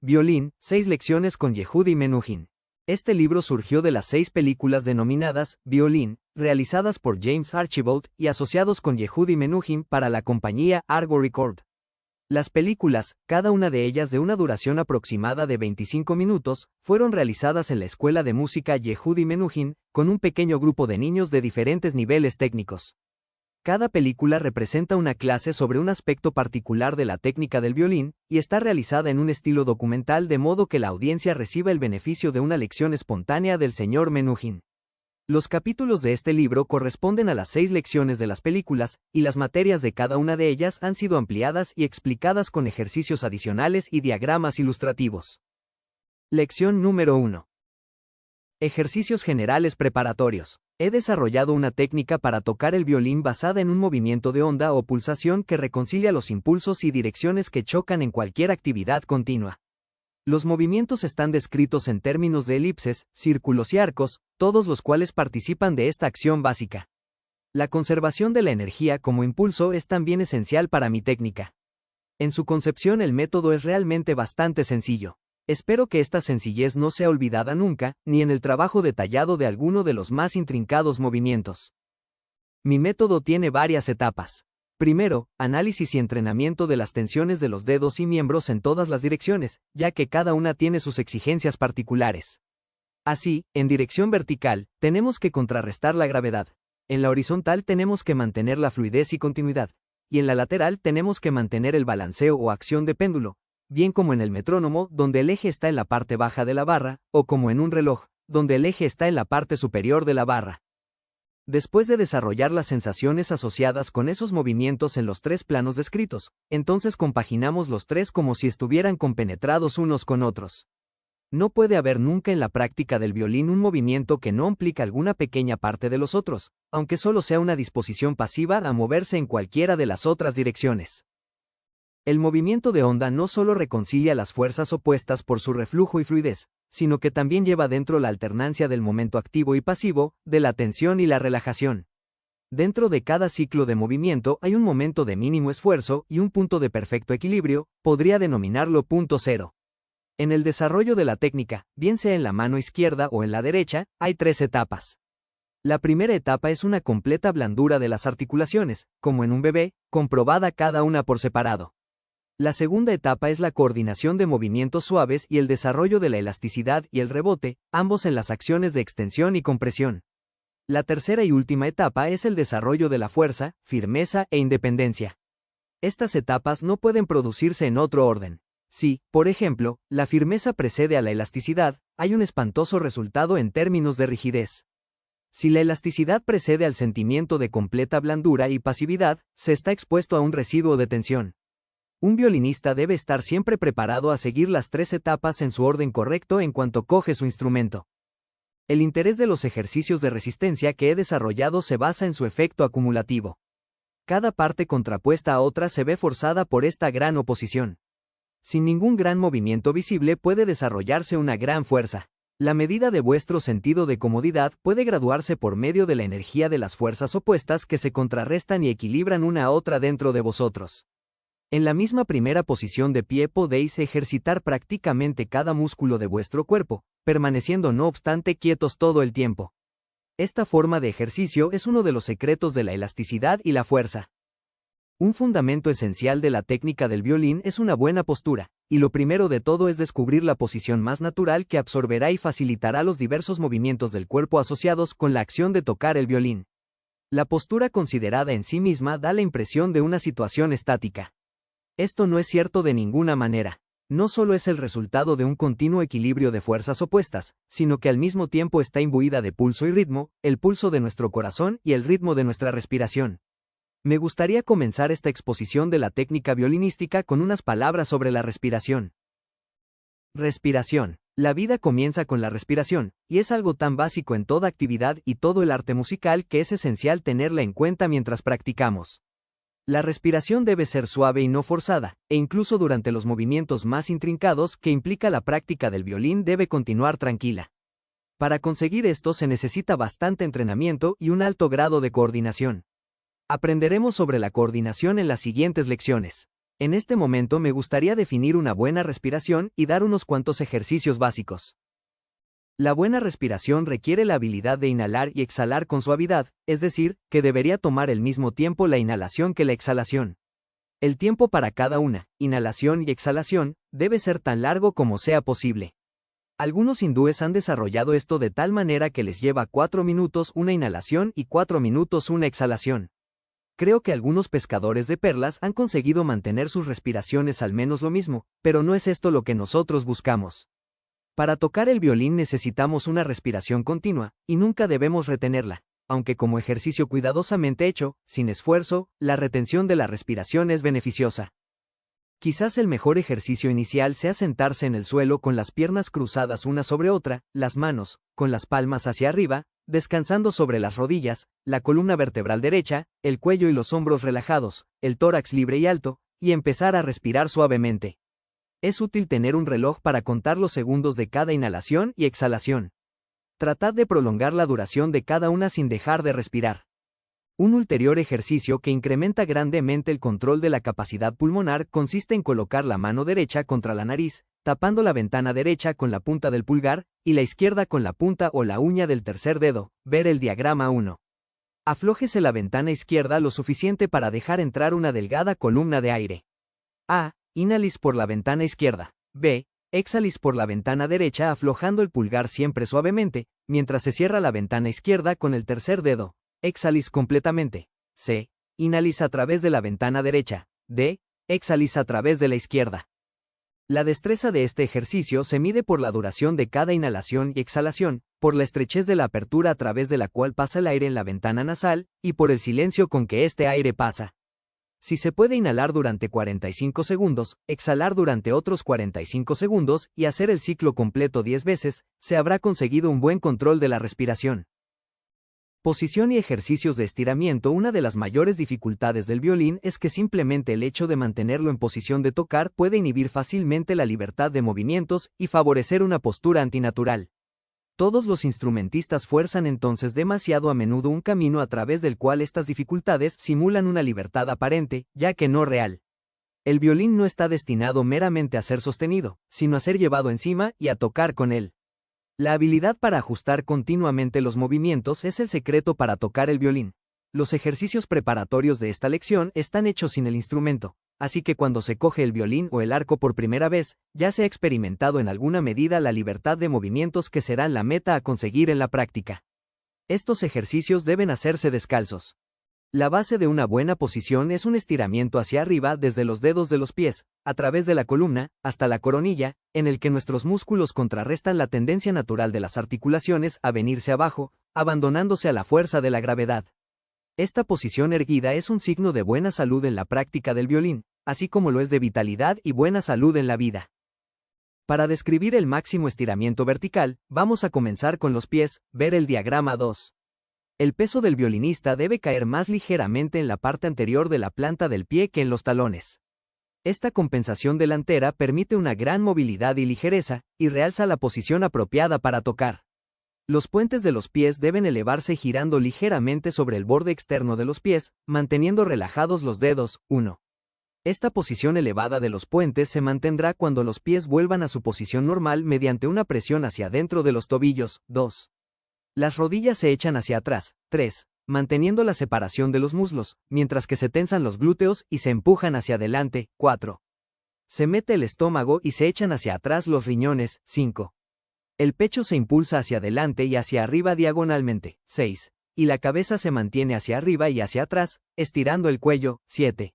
Violín, 6 lecciones con Yehudi Menuhin. Este libro surgió de las 6 películas denominadas Violín, realizadas por James Archibald y asociados con Yehudi Menuhin para la compañía Argo Record. Las películas, cada una de ellas de una duración aproximada de 25 minutos, fueron realizadas en la Escuela de Música Yehudi Menuhin, con un pequeño grupo de niños de diferentes niveles técnicos. Cada película representa una clase sobre un aspecto particular de la técnica del violín, y está realizada en un estilo documental de modo que la audiencia reciba el beneficio de una lección espontánea del señor Menuhin. Los capítulos de este libro corresponden a las 6 lecciones de las películas, y las materias de cada una de ellas han sido ampliadas y explicadas con ejercicios adicionales y diagramas ilustrativos. Lección número 1. Ejercicios generales preparatorios. He desarrollado una técnica para tocar el violín basada en un movimiento de onda o pulsación que reconcilia los impulsos y direcciones que chocan en cualquier actividad continua. Los movimientos están descritos en términos de elipses, círculos y arcos, todos los cuales participan de esta acción básica. La conservación de la energía como impulso es también esencial para mi técnica. En su concepción el método es realmente bastante sencillo. Espero que esta sencillez no sea olvidada nunca, ni en el trabajo detallado de alguno de los más intrincados movimientos. Mi método tiene varias etapas. Primero, análisis y entrenamiento de las tensiones de los dedos y miembros en todas las direcciones, ya que cada una tiene sus exigencias particulares. Así, en dirección vertical, tenemos que contrarrestar la gravedad. En la horizontal tenemos que mantener la fluidez y continuidad. Y en la lateral tenemos que mantener el balanceo o acción de péndulo, bien como en el metrónomo, donde el eje está en la parte baja de la barra, o como en un reloj, donde el eje está en la parte superior de la barra. Después de desarrollar las sensaciones asociadas con esos movimientos en los 3 planos descritos, entonces compaginamos los 3 como si estuvieran compenetrados unos con otros. No puede haber nunca en la práctica del violín un movimiento que no implique alguna pequeña parte de los otros, aunque solo sea una disposición pasiva a moverse en cualquiera de las otras direcciones. El movimiento de onda no solo reconcilia las fuerzas opuestas por su reflujo y fluidez, sino que también lleva dentro la alternancia del momento activo y pasivo, de la tensión y la relajación. Dentro de cada ciclo de movimiento hay un momento de mínimo esfuerzo y un punto de perfecto equilibrio, podría denominarlo punto cero. En el desarrollo de la técnica, bien sea en la mano izquierda o en la derecha, hay 3 etapas. La primera etapa es una completa blandura de las articulaciones, como en un bebé, comprobada cada una por separado. La segunda etapa es la coordinación de movimientos suaves y el desarrollo de la elasticidad y el rebote, ambos en las acciones de extensión y compresión. La tercera y última etapa es el desarrollo de la fuerza, firmeza e independencia. Estas etapas no pueden producirse en otro orden. Si, por ejemplo, la firmeza precede a la elasticidad, hay un espantoso resultado en términos de rigidez. Si la elasticidad precede al sentimiento de completa blandura y pasividad, se está expuesto a un residuo de tensión. Un violinista debe estar siempre preparado a seguir las 3 etapas en su orden correcto en cuanto coge su instrumento. El interés de los ejercicios de resistencia que he desarrollado se basa en su efecto acumulativo. Cada parte contrapuesta a otra se ve forzada por esta gran oposición. Sin ningún gran movimiento visible puede desarrollarse una gran fuerza. La medida de vuestro sentido de comodidad puede graduarse por medio de la energía de las fuerzas opuestas que se contrarrestan y equilibran una a otra dentro de vosotros. En la misma primera posición de pie podéis ejercitar prácticamente cada músculo de vuestro cuerpo, permaneciendo no obstante quietos todo el tiempo. Esta forma de ejercicio es uno de los secretos de la elasticidad y la fuerza. Un fundamento esencial de la técnica del violín es una buena postura, y lo primero de todo es descubrir la posición más natural que absorberá y facilitará los diversos movimientos del cuerpo asociados con la acción de tocar el violín. La postura considerada en sí misma da la impresión de una situación estática. Esto no es cierto de ninguna manera. No solo es el resultado de un continuo equilibrio de fuerzas opuestas, sino que al mismo tiempo está imbuida de pulso y ritmo, el pulso de nuestro corazón y el ritmo de nuestra respiración. Me gustaría comenzar esta exposición de la técnica violinística con unas palabras sobre la respiración. Respiración. La vida comienza con la respiración, y es algo tan básico en toda actividad y todo el arte musical que es esencial tenerla en cuenta mientras practicamos. La respiración debe ser suave y no forzada, e incluso durante los movimientos más intrincados que implica la práctica del violín debe continuar tranquila. Para conseguir esto se necesita bastante entrenamiento y un alto grado de coordinación. Aprenderemos sobre la coordinación en las siguientes lecciones. En este momento me gustaría definir una buena respiración y dar unos cuantos ejercicios básicos. La buena respiración requiere la habilidad de inhalar y exhalar con suavidad, es decir, que debería tomar al mismo tiempo la inhalación que la exhalación. El tiempo para cada una, inhalación y exhalación, debe ser tan largo como sea posible. Algunos hindúes han desarrollado esto de tal manera que les lleva 4 minutos una inhalación y 4 minutos una exhalación. Creo que algunos pescadores de perlas han conseguido mantener sus respiraciones al menos lo mismo, pero no es esto lo que nosotros buscamos. Para tocar el violín necesitamos una respiración continua, y nunca debemos retenerla, aunque como ejercicio cuidadosamente hecho, sin esfuerzo, la retención de la respiración es beneficiosa. Quizás el mejor ejercicio inicial sea sentarse en el suelo con las piernas cruzadas una sobre otra, las manos, con las palmas hacia arriba, descansando sobre las rodillas, la columna vertebral derecha, el cuello y los hombros relajados, el tórax libre y alto, y empezar a respirar suavemente. Es útil tener un reloj para contar los segundos de cada inhalación y exhalación. Tratad de prolongar la duración de cada una sin dejar de respirar. Un ulterior ejercicio que incrementa grandemente el control de la capacidad pulmonar consiste en colocar la mano derecha contra la nariz, tapando la ventana derecha con la punta del pulgar, y la izquierda con la punta o la uña del tercer dedo, ver el diagrama 1. Aflójese la ventana izquierda lo suficiente para dejar entrar una delgada columna de aire. A. Inhalis por la ventana izquierda. B. Exhalis por la ventana derecha aflojando el pulgar siempre suavemente, mientras se cierra la ventana izquierda con el tercer dedo. Exhalis completamente. C. Inhalis a través de la ventana derecha. D. Exhalis a través de la izquierda. La destreza de este ejercicio se mide por la duración de cada inhalación y exhalación, por la estrechez de la apertura a través de la cual pasa el aire en la ventana nasal, y por el silencio con que este aire pasa. Si se puede inhalar durante 45 segundos, exhalar durante otros 45 segundos y hacer el ciclo completo 10 veces, se habrá conseguido un buen control de la respiración. Posición y ejercicios de estiramiento. Una de las mayores dificultades del violín es que simplemente el hecho de mantenerlo en posición de tocar puede inhibir fácilmente la libertad de movimientos y favorecer una postura antinatural. Todos los instrumentistas fuerzan entonces demasiado a menudo un camino a través del cual estas dificultades simulan una libertad aparente, ya que no real. El violín no está destinado meramente a ser sostenido, sino a ser llevado encima y a tocar con él. La habilidad para ajustar continuamente los movimientos es el secreto para tocar el violín. Los ejercicios preparatorios de esta lección están hechos sin el instrumento, así que cuando se coge el violín o el arco por primera vez, ya se ha experimentado en alguna medida la libertad de movimientos que serán la meta a conseguir en la práctica. Estos ejercicios deben hacerse descalzos. La base de una buena posición es un estiramiento hacia arriba desde los dedos de los pies, a través de la columna, hasta la coronilla, en el que nuestros músculos contrarrestan la tendencia natural de las articulaciones a venirse abajo, abandonándose a la fuerza de la gravedad. Esta posición erguida es un signo de buena salud en la práctica del violín, así como lo es de vitalidad y buena salud en la vida. Para describir el máximo estiramiento vertical, vamos a comenzar con los pies, ver el diagrama 2. El peso del violinista debe caer más ligeramente en la parte anterior de la planta del pie que en los talones. Esta compensación delantera permite una gran movilidad y ligereza, y realza la posición apropiada para tocar. Los puentes de los pies deben elevarse girando ligeramente sobre el borde externo de los pies, manteniendo relajados los dedos. 1. Esta posición elevada de los puentes se mantendrá cuando los pies vuelvan a su posición normal mediante una presión hacia adentro de los tobillos. 2. Las rodillas se echan hacia atrás. 3. Manteniendo la separación de los muslos, mientras que se tensan los glúteos y se empujan hacia adelante. 4. Se mete el estómago y se echan hacia atrás los riñones. 5. El pecho se impulsa hacia adelante y hacia arriba diagonalmente. 6. Y la cabeza se mantiene hacia arriba y hacia atrás, estirando el cuello. 7.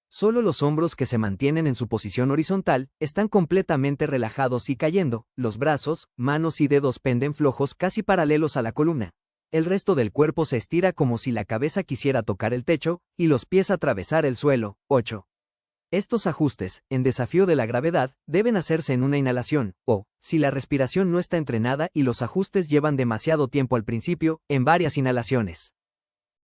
Solo los hombros que se mantienen en su posición horizontal están completamente relajados y cayendo, los brazos, manos y dedos penden flojos casi paralelos a la columna. El resto del cuerpo se estira como si la cabeza quisiera tocar el techo, y los pies atravesar el suelo. 8. Estos ajustes, en desafío de la gravedad, deben hacerse en una inhalación, o, si la respiración no está entrenada y los ajustes llevan demasiado tiempo al principio, en varias inhalaciones.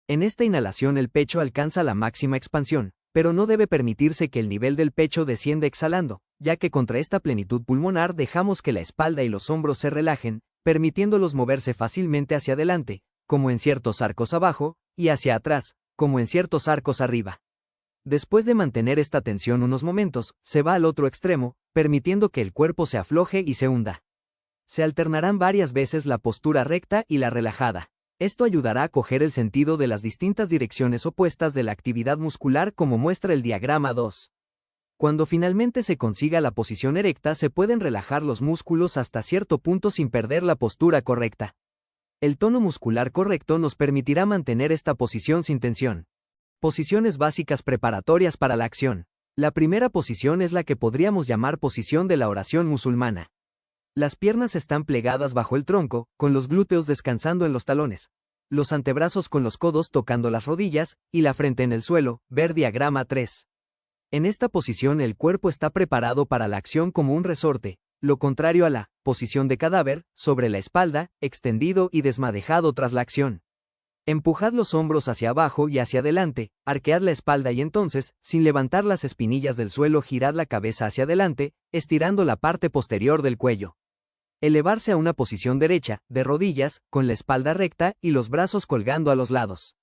En esta inhalación el pecho alcanza la máxima expansión, pero no debe permitirse que el nivel del pecho descienda exhalando, ya que contra esta plenitud pulmonar dejamos que la espalda y los hombros se relajen, permitiéndolos moverse fácilmente hacia adelante, como en ciertos arcos abajo, y hacia atrás, como en ciertos arcos arriba. Después de mantener esta tensión unos momentos, se va al otro extremo, permitiendo que el cuerpo se afloje y se hunda. Se alternarán varias veces la postura recta y la relajada. Esto ayudará a coger el sentido de las distintas direcciones opuestas de la actividad muscular como muestra el diagrama 2. Cuando finalmente se consiga la posición erecta se pueden relajar los músculos hasta cierto punto sin perder la postura correcta. El tono muscular correcto nos permitirá mantener esta posición sin tensión. Posiciones básicas preparatorias para la acción. La primera posición es la que podríamos llamar posición de la oración musulmana. Las piernas están plegadas bajo el tronco, con los glúteos descansando en los talones, los antebrazos con los codos tocando las rodillas, y la frente en el suelo, ver diagrama 3. En esta posición el cuerpo está preparado para la acción como un resorte, lo contrario a la posición de cadáver, sobre la espalda, extendido y desmadejado tras la acción. Empujad los hombros hacia abajo y hacia adelante, arquead la espalda y entonces, sin levantar las espinillas del suelo, girad la cabeza hacia adelante, estirando la parte posterior del cuello. Elevarse a una posición derecha, de rodillas, con la espalda recta y los brazos colgando a los lados.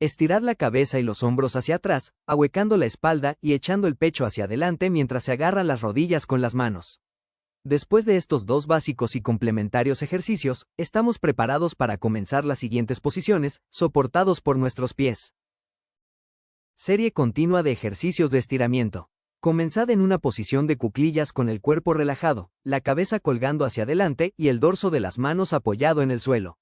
Estirad la cabeza y los hombros hacia atrás, ahuecando la espalda y echando el pecho hacia adelante mientras se agarran las rodillas con las manos. Después de estos dos básicos y complementarios ejercicios, estamos preparados para comenzar las siguientes posiciones, soportados por nuestros pies. Serie continua de ejercicios de estiramiento. Comenzad en una posición de cuclillas con el cuerpo relajado, la cabeza colgando hacia adelante y el dorso de las manos apoyado en el suelo.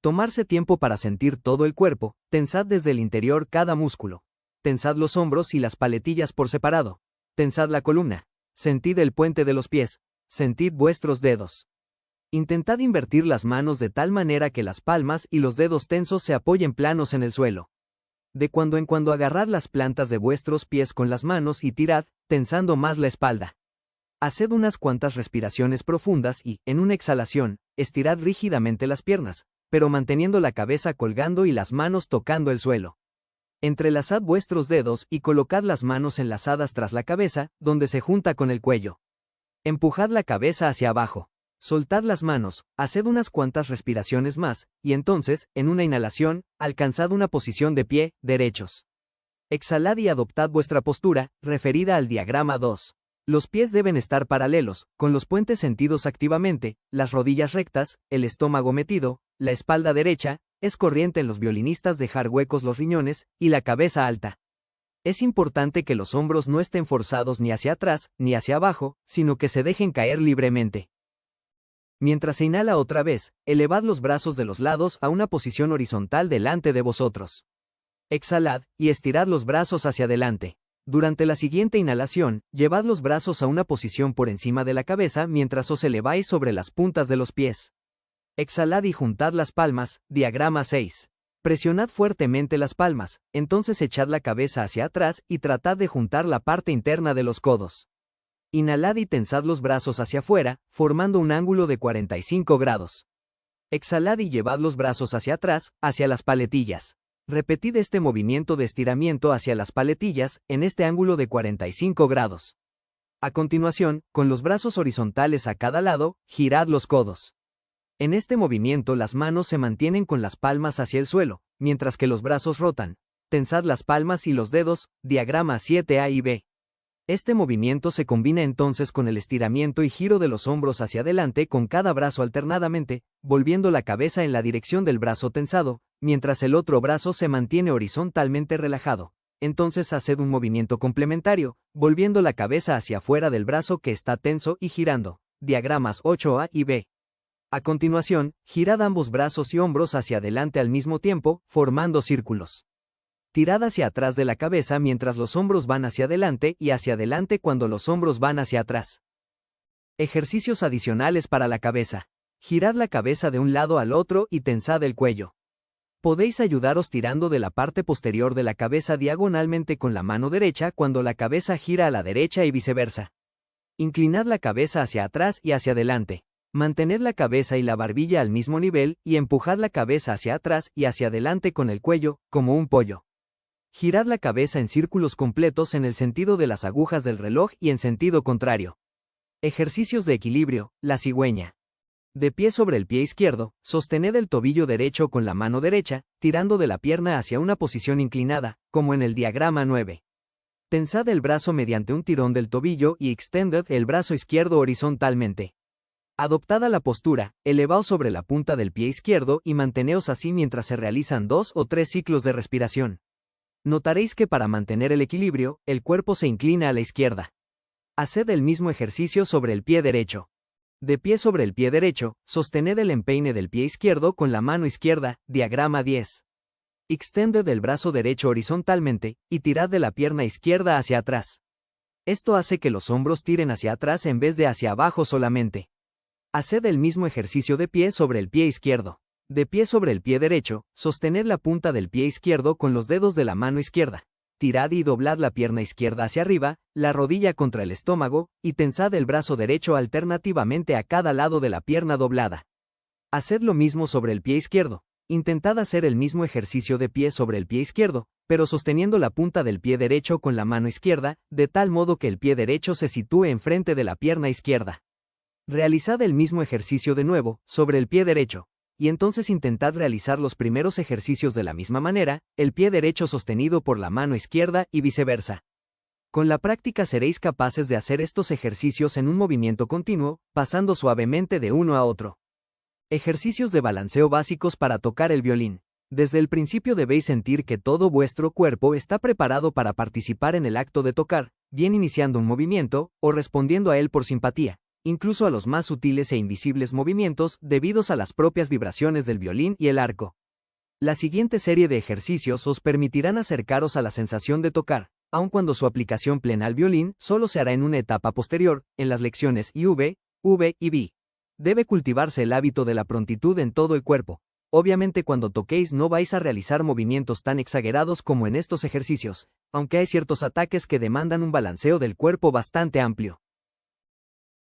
Tomarse tiempo para sentir todo el cuerpo, tensad desde el interior cada músculo. Tensad los hombros y las paletillas por separado. Tensad la columna. Sentid el puente de los pies. Sentid vuestros dedos. Intentad invertir las manos de tal manera que las palmas y los dedos tensos se apoyen planos en el suelo. De cuando en cuando agarrad las plantas de vuestros pies con las manos y tirad, tensando más la espalda. Haced unas cuantas respiraciones profundas y, en una exhalación, estirad rígidamente las piernas, pero manteniendo la cabeza colgando y las manos tocando el suelo. Entrelazad vuestros dedos y colocad las manos enlazadas tras la cabeza, donde se junta con el cuello. Empujad la cabeza hacia abajo. Soltad las manos, haced unas cuantas respiraciones más, y entonces, en una inhalación, alcanzad una posición de pie, derechos. Exhalad y adoptad vuestra postura, referida al diagrama 2. Los pies deben estar paralelos, con los puentes sentidos activamente, las rodillas rectas, el estómago metido, la espalda derecha, es corriente en los violinistas dejar huecos los riñones, y la cabeza alta. Es importante que los hombros no estén forzados ni hacia atrás, ni hacia abajo, sino que se dejen caer libremente. Mientras se inhala otra vez, elevad los brazos de los lados a una posición horizontal delante de vosotros. Exhalad, y estirad los brazos hacia adelante. Durante la siguiente inhalación, llevad los brazos a una posición por encima de la cabeza mientras os eleváis sobre las puntas de los pies. Exhalad y juntad las palmas, diagrama 6. Presionad fuertemente las palmas, entonces echad la cabeza hacia atrás y tratad de juntar la parte interna de los codos. Inhalad y tensad los brazos hacia afuera, formando un ángulo de 45 grados. Exhalad y llevad los brazos hacia atrás, hacia las paletillas. Repetid este movimiento de estiramiento hacia las paletillas, en este ángulo de 45 grados. A continuación, con los brazos horizontales a cada lado, girad los codos. En este movimiento las manos se mantienen con las palmas hacia el suelo, mientras que los brazos rotan. Tensad las palmas y los dedos, diagrama 7A y B. Este movimiento se combina entonces con el estiramiento y giro de los hombros hacia adelante con cada brazo alternadamente, volviendo la cabeza en la dirección del brazo tensado, mientras el otro brazo se mantiene horizontalmente relajado. Entonces haced un movimiento complementario, volviendo la cabeza hacia afuera del brazo que está tenso y girando. Diagramas 8A y B. A continuación, girad ambos brazos y hombros hacia adelante al mismo tiempo, formando círculos. Tirad hacia atrás de la cabeza mientras los hombros van hacia adelante y hacia adelante cuando los hombros van hacia atrás. Ejercicios adicionales para la cabeza. Girad la cabeza de un lado al otro y tensad el cuello. Podéis ayudaros tirando de la parte posterior de la cabeza diagonalmente con la mano derecha cuando la cabeza gira a la derecha y viceversa. Inclinad la cabeza hacia atrás y hacia adelante. Mantened la cabeza y la barbilla al mismo nivel y empujad la cabeza hacia atrás y hacia adelante con el cuello, como un pollo. Girad la cabeza en círculos completos en el sentido de las agujas del reloj y en sentido contrario. Ejercicios de equilibrio, la cigüeña. De pie sobre el pie izquierdo, sostened el tobillo derecho con la mano derecha, tirando de la pierna hacia una posición inclinada, como en el diagrama 9. Tensad el brazo mediante un tirón del tobillo y extended el brazo izquierdo horizontalmente. Adoptada la postura, elevaos sobre la punta del pie izquierdo y manteneos así mientras se realizan 2 o 3 ciclos de respiración. Notaréis que para mantener el equilibrio, el cuerpo se inclina a la izquierda. Haced el mismo ejercicio sobre el pie derecho. De pie sobre el pie derecho, sostened el empeine del pie izquierdo con la mano izquierda, diagrama 10. Extended el brazo derecho horizontalmente, y tirad de la pierna izquierda hacia atrás. Esto hace que los hombros tiren hacia atrás en vez de hacia abajo solamente. Haced el mismo ejercicio de pie sobre el pie izquierdo. De pie sobre el pie derecho, sostened la punta del pie izquierdo con los dedos de la mano izquierda. Tirad y doblad la pierna izquierda hacia arriba, la rodilla contra el estómago, y tensad el brazo derecho alternativamente a cada lado de la pierna doblada. Haced lo mismo sobre el pie izquierdo. Intentad hacer el mismo ejercicio de pie sobre el pie izquierdo, pero sosteniendo la punta del pie derecho con la mano izquierda, de tal modo que el pie derecho se sitúe enfrente de la pierna izquierda. Realizad el mismo ejercicio de nuevo, sobre el pie derecho, y entonces intentad realizar los primeros ejercicios de la misma manera, el pie derecho sostenido por la mano izquierda y viceversa. Con la práctica seréis capaces de hacer estos ejercicios en un movimiento continuo, pasando suavemente de uno a otro. Ejercicios de balanceo básicos para tocar el violín. Desde el principio debéis sentir que todo vuestro cuerpo está preparado para participar en el acto de tocar, bien iniciando un movimiento, o respondiendo a él por simpatía, incluso a los más sutiles e invisibles movimientos debidos a las propias vibraciones del violín y el arco. La siguiente serie de ejercicios os permitirán acercaros a la sensación de tocar, aun cuando su aplicación plena al violín solo se hará en una etapa posterior, en las lecciones IV, V y B. Debe cultivarse el hábito de la prontitud en todo el cuerpo. Obviamente cuando toquéis no vais a realizar movimientos tan exagerados como en estos ejercicios, aunque hay ciertos ataques que demandan un balanceo del cuerpo bastante amplio.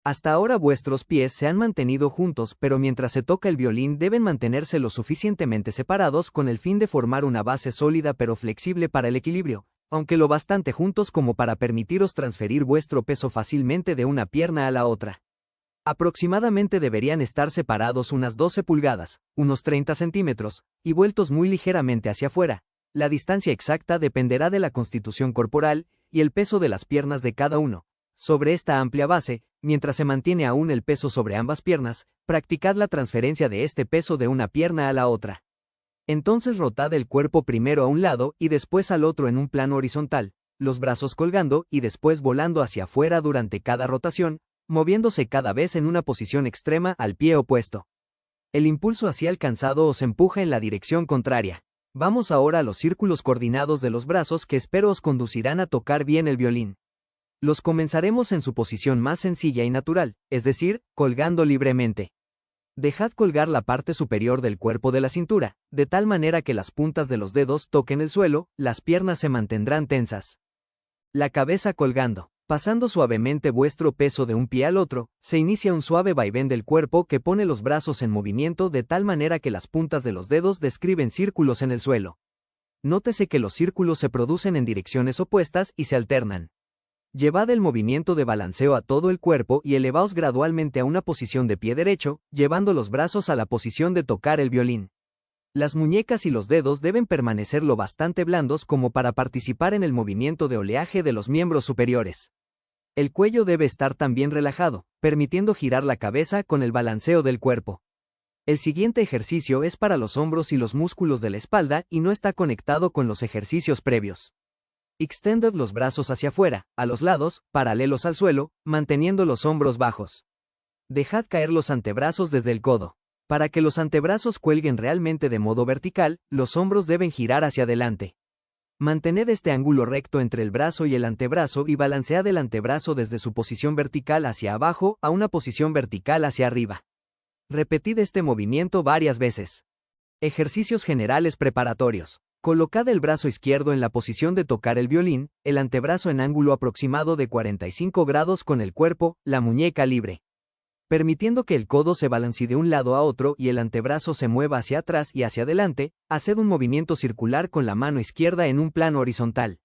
Hasta ahora vuestros pies se han mantenido juntos, pero mientras se toca el violín deben mantenerse lo suficientemente separados con el fin de formar una base sólida pero flexible para el equilibrio, aunque lo bastante juntos como para permitiros transferir vuestro peso fácilmente de una pierna a la otra. Aproximadamente deberían estar separados unas 12 pulgadas, unos 30 centímetros, y vueltos muy ligeramente hacia afuera. La distancia exacta dependerá de la constitución corporal y el peso de las piernas de cada uno. Sobre esta amplia base, mientras se mantiene aún el peso sobre ambas piernas, practicad la transferencia de este peso de una pierna a la otra. Entonces rotad el cuerpo primero a un lado y después al otro en un plano horizontal, los brazos colgando y después volando hacia afuera durante cada rotación, moviéndose cada vez en una posición extrema al pie opuesto. El impulso así alcanzado os empuja en la dirección contraria. Vamos ahora a los círculos coordinados de los brazos que espero os conducirán a tocar bien el violín. Los comenzaremos en su posición más sencilla y natural, es decir, colgando libremente. Dejad colgar la parte superior del cuerpo de la cintura, de tal manera que las puntas de los dedos toquen el suelo, las piernas se mantendrán tensas. La cabeza colgando. Pasando suavemente vuestro peso de un pie al otro, se inicia un suave vaivén del cuerpo que pone los brazos en movimiento de tal manera que las puntas de los dedos describen círculos en el suelo. Nótese que los círculos se producen en direcciones opuestas y se alternan. Llevad el movimiento de balanceo a todo el cuerpo y elevaos gradualmente a una posición de pie derecho, llevando los brazos a la posición de tocar el violín. Las muñecas y los dedos deben permanecer lo bastante blandos como para participar en el movimiento de oleaje de los miembros superiores. El cuello debe estar también relajado, permitiendo girar la cabeza con el balanceo del cuerpo. El siguiente ejercicio es para los hombros y los músculos de la espalda y no está conectado con los ejercicios previos. Extended los brazos hacia afuera, a los lados, paralelos al suelo, manteniendo los hombros bajos. Dejad caer los antebrazos desde el codo. Para que los antebrazos cuelguen realmente de modo vertical, los hombros deben girar hacia adelante. Mantened este ángulo recto entre el brazo y el antebrazo y balancead el antebrazo desde su posición vertical hacia abajo a una posición vertical hacia arriba. Repetid este movimiento varias veces. Ejercicios generales preparatorios. Colocad el brazo izquierdo en la posición de tocar el violín, el antebrazo en ángulo aproximado de 45 grados con el cuerpo, la muñeca libre. Permitiendo que el codo se balancee de un lado a otro y el antebrazo se mueva hacia atrás y hacia adelante, haced un movimiento circular con la mano izquierda en un plano horizontal.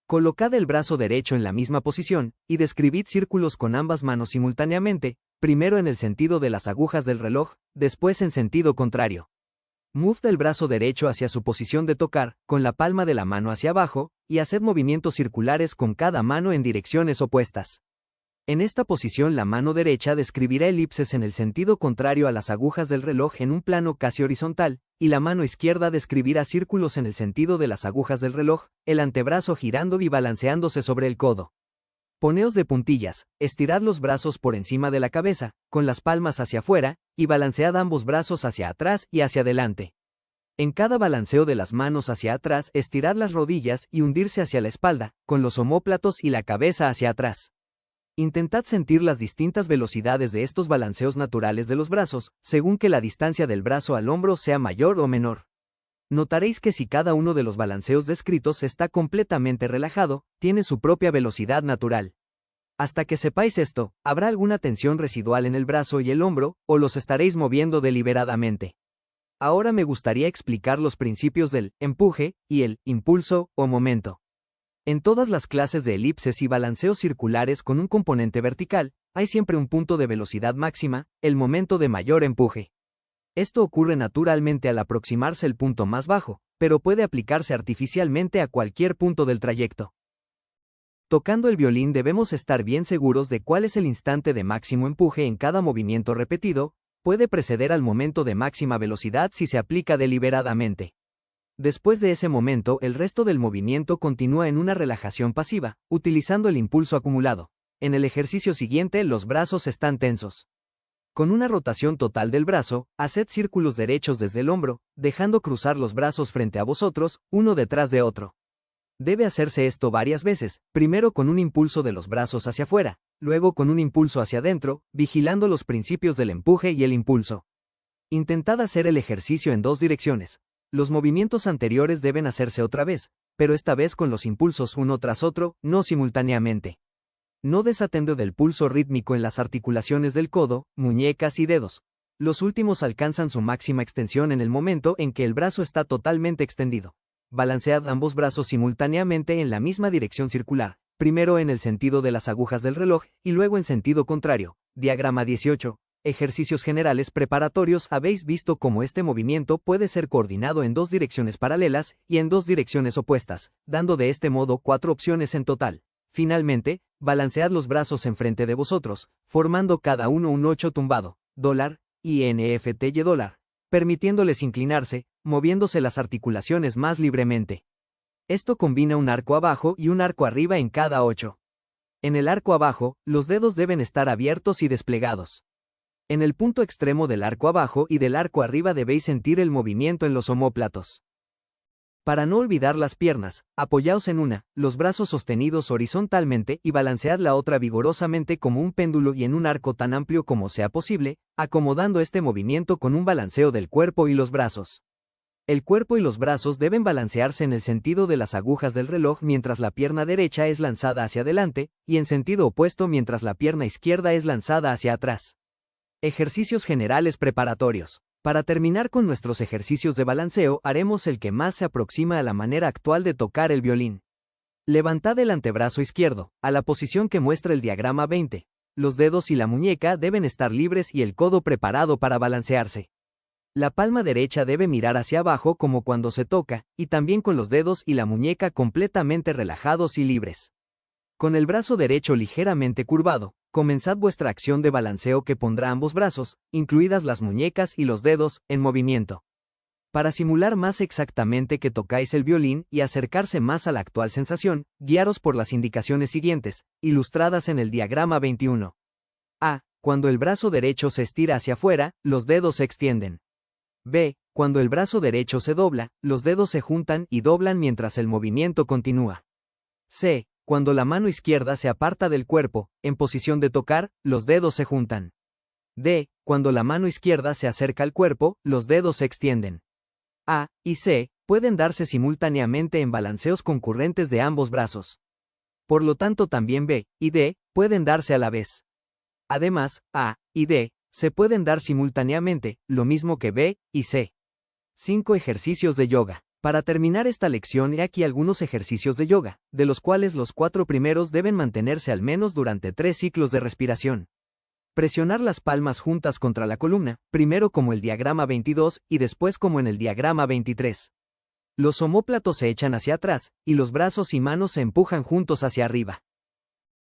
Colocad el brazo derecho en la misma posición, y describid círculos con ambas manos simultáneamente, primero en el sentido de las agujas del reloj, después en sentido contrario. Move el brazo derecho hacia su posición de tocar, con la palma de la mano hacia abajo, y haced movimientos circulares con cada mano en direcciones opuestas. En esta posición la mano derecha describirá elipses en el sentido contrario a las agujas del reloj en un plano casi horizontal, y la mano izquierda describirá círculos en el sentido de las agujas del reloj, el antebrazo girando y balanceándose sobre el codo. Poneos de puntillas, estirad los brazos por encima de la cabeza, con las palmas hacia afuera, y balancead ambos brazos hacia atrás y hacia adelante. En cada balanceo de las manos hacia atrás, estirad las rodillas y hundirse hacia la espalda, con los omóplatos y la cabeza hacia atrás. Intentad sentir las distintas velocidades de estos balanceos naturales de los brazos, según que la distancia del brazo al hombro sea mayor o menor. Notaréis que si cada uno de los balanceos descritos está completamente relajado, tiene su propia velocidad natural. Hasta que sepáis esto, habrá alguna tensión residual en el brazo y el hombro, o los estaréis moviendo deliberadamente. Ahora me gustaría explicar los principios del empuje y el impulso o momento. En todas las clases de elipses y balanceos circulares con un componente vertical, hay siempre un punto de velocidad máxima, el momento de mayor empuje. Esto ocurre naturalmente al aproximarse el punto más bajo, pero puede aplicarse artificialmente a cualquier punto del trayecto. Tocando el violín debemos estar bien seguros de cuál es el instante de máximo empuje en cada movimiento repetido, puede preceder al momento de máxima velocidad si se aplica deliberadamente. Después de ese momento, el resto del movimiento continúa en una relajación pasiva, utilizando el impulso acumulado. En el ejercicio siguiente, los brazos están tensos. Con una rotación total del brazo, haced círculos derechos desde el hombro, dejando cruzar los brazos frente a vosotros, uno detrás de otro. Debe hacerse esto varias veces, primero con un impulso de los brazos hacia afuera, luego con un impulso hacia adentro, vigilando los principios del empuje y el impulso. Intentad hacer el ejercicio en dos direcciones. Los movimientos anteriores deben hacerse otra vez, pero esta vez con los impulsos uno tras otro, no simultáneamente. No desatendo del pulso rítmico en las articulaciones del codo, muñecas y dedos. Los últimos alcanzan su máxima extensión en el momento en que el brazo está totalmente extendido. Balancead ambos brazos simultáneamente en la misma dirección circular, primero en el sentido de las agujas del reloj y luego en sentido contrario. Diagrama 18. Ejercicios generales preparatorios. Habéis visto cómo este movimiento puede ser coordinado en dos direcciones paralelas y en dos direcciones opuestas, dando de este modo 4 opciones en total. Finalmente, balancead los brazos enfrente de vosotros, formando cada uno un 8 tumbado, INFTY dólar, permitiéndoles inclinarse, moviéndose las articulaciones más libremente. Esto combina un arco abajo y un arco arriba en cada 8. En el arco abajo, los dedos deben estar abiertos y desplegados. En el punto extremo del arco abajo y del arco arriba debéis sentir el movimiento en los omóplatos. Para no olvidar las piernas, apoyaos en una, los brazos sostenidos horizontalmente y balancead la otra vigorosamente como un péndulo y en un arco tan amplio como sea posible, acomodando este movimiento con un balanceo del cuerpo y los brazos. El cuerpo y los brazos deben balancearse en el sentido de las agujas del reloj mientras la pierna derecha es lanzada hacia adelante, y en sentido opuesto mientras la pierna izquierda es lanzada hacia atrás. Ejercicios generales preparatorios. Para terminar con nuestros ejercicios de balanceo, haremos el que más se aproxima a la manera actual de tocar el violín. Levantad el antebrazo izquierdo, a la posición que muestra el diagrama 20. Los dedos y la muñeca deben estar libres y el codo preparado para balancearse. La palma derecha debe mirar hacia abajo como cuando se toca, y también con los dedos y la muñeca completamente relajados y libres. Con el brazo derecho ligeramente curvado, comenzad vuestra acción de balanceo que pondrá ambos brazos, incluidas las muñecas y los dedos, en movimiento. Para simular más exactamente que tocáis el violín y acercarse más a la actual sensación, guiaros por las indicaciones siguientes, ilustradas en el diagrama 21. A. Cuando el brazo derecho se estira hacia afuera, los dedos se extienden. B. Cuando el brazo derecho se dobla, los dedos se juntan y doblan mientras el movimiento continúa. C. Cuando la mano izquierda se aparta del cuerpo, en posición de tocar, los dedos se juntan. D. Cuando la mano izquierda se acerca al cuerpo, los dedos se extienden. A y C pueden darse simultáneamente en balanceos concurrentes de ambos brazos. Por lo tanto también B y D pueden darse a la vez. Además, A y D se pueden dar simultáneamente, lo mismo que B y C. 5 ejercicios de yoga. Para terminar esta lección he aquí algunos ejercicios de yoga, de los cuales los 4 primeros deben mantenerse al menos durante 3 ciclos de respiración. Presionar las palmas juntas contra la columna, primero como el diagrama 22 y después como en el diagrama 23. Los omóplatos se echan hacia atrás, y los brazos y manos se empujan juntos hacia arriba.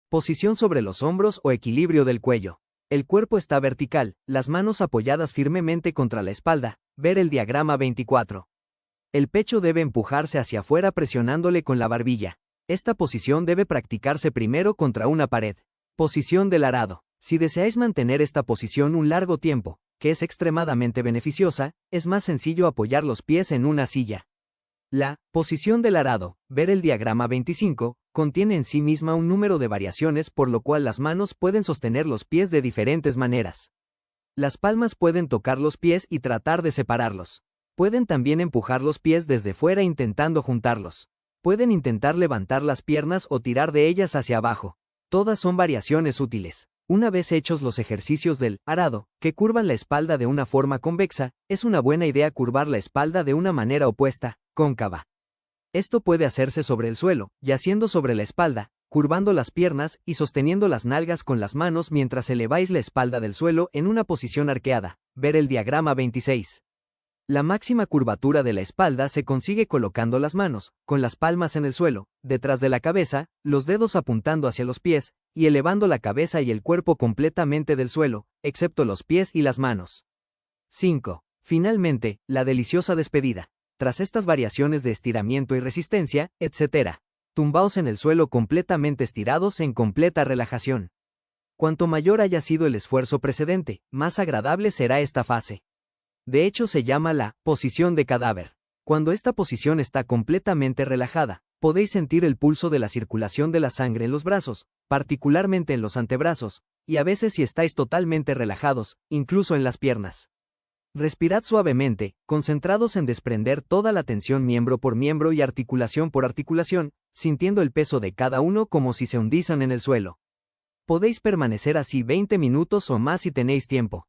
Posición sobre los hombros o equilibrio del cuello. El cuerpo está vertical, las manos apoyadas firmemente contra la espalda, ver el diagrama 24. El pecho debe empujarse hacia afuera presionándole con la barbilla. Esta posición debe practicarse primero contra una pared. Posición del arado. Si deseáis mantener esta posición un largo tiempo, que es extremadamente beneficiosa, es más sencillo apoyar los pies en una silla. La posición del arado, ver el diagrama 25, contiene en sí misma un número de variaciones por lo cual las manos pueden sostener los pies de diferentes maneras. Las palmas pueden tocar los pies y tratar de separarlos. Pueden también empujar los pies desde fuera intentando juntarlos. Pueden intentar levantar las piernas o tirar de ellas hacia abajo. Todas son variaciones útiles. Una vez hechos los ejercicios del arado, que curvan la espalda de una forma convexa, es una buena idea curvar la espalda de una manera opuesta, cóncava. Esto puede hacerse sobre el suelo, yaciendo sobre la espalda, curvando las piernas y sosteniendo las nalgas con las manos mientras eleváis la espalda del suelo en una posición arqueada, ver el diagrama 26. La máxima curvatura de la espalda se consigue colocando las manos, con las palmas en el suelo, detrás de la cabeza, los dedos apuntando hacia los pies, y elevando la cabeza y el cuerpo completamente del suelo, excepto los pies y las manos. 5. Finalmente, la deliciosa despedida. Tras estas variaciones de estiramiento y resistencia, etc. Tumbaos en el suelo completamente estirados en completa relajación. Cuanto mayor haya sido el esfuerzo precedente, más agradable será esta fase. De hecho se llama la posición de cadáver. Cuando esta posición está completamente relajada, podéis sentir el pulso de la circulación de la sangre en los brazos, particularmente en los antebrazos, y a veces si estáis totalmente relajados, incluso en las piernas. Respirad suavemente, concentrados en desprender toda la tensión miembro por miembro y articulación por articulación, sintiendo el peso de cada uno como si se hundiesen en el suelo. Podéis permanecer así 20 minutos o más si tenéis tiempo.